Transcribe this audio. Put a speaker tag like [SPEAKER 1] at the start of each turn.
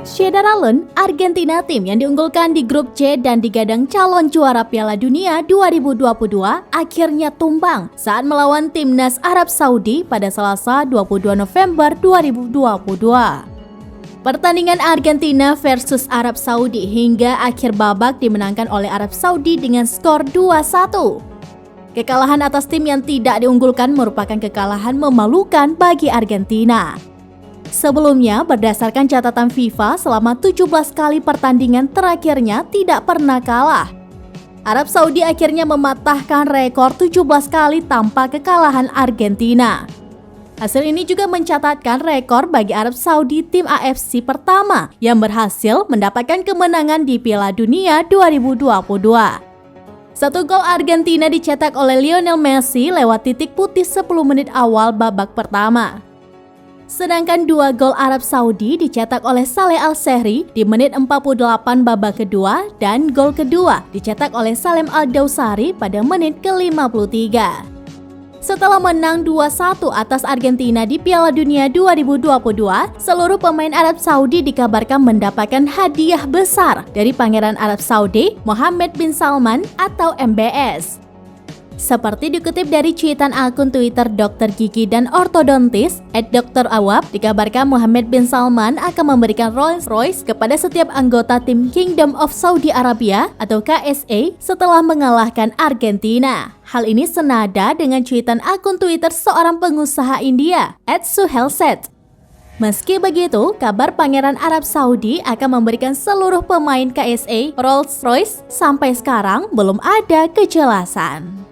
[SPEAKER 1] Shedar Allen, Argentina tim yang diunggulkan di grup C dan digadang calon juara Piala Dunia 2022 akhirnya tumbang saat melawan timnas Arab Saudi pada Selasa 22 November 2022. Pertandingan Argentina versus Arab Saudi hingga akhir babak dimenangkan oleh Arab Saudi dengan skor 2-1. Kekalahan atas tim yang tidak diunggulkan merupakan kekalahan memalukan bagi Argentina. Sebelumnya, berdasarkan catatan FIFA, selama 17 kali pertandingan terakhirnya tidak pernah kalah. Arab Saudi akhirnya mematahkan rekor 17 kali tanpa kekalahan Argentina. Hasil ini juga mencatatkan rekor bagi Arab Saudi tim AFC pertama yang berhasil mendapatkan kemenangan di Piala Dunia 2022. Satu gol Argentina dicetak oleh Lionel Messi lewat titik putih 10 menit awal babak pertama. Sedangkan 2 gol Arab Saudi dicetak oleh Saleh Al-Sehri di menit 48 babak kedua dan gol kedua dicetak oleh Salem Al-Dawsari pada menit ke-53. Setelah menang 2-1 atas Argentina di Piala Dunia 2022, seluruh pemain Arab Saudi dikabarkan mendapatkan hadiah besar dari Pangeran Arab Saudi, Mohammed bin Salman atau MBS. Seperti dikutip dari cuitan akun Twitter Dr. Gigi dan Ortodontis @Dr. Awab, dikabarkan Mohammed bin Salman akan memberikan Rolls-Royce kepada setiap anggota tim Kingdom of Saudi Arabia atau KSA setelah mengalahkan Argentina. Hal ini senada dengan cuitan akun Twitter seorang pengusaha India @Suhelset. Meski begitu, kabar Pangeran Arab Saudi akan memberikan seluruh pemain KSA Rolls-Royce sampai sekarang belum ada kejelasan.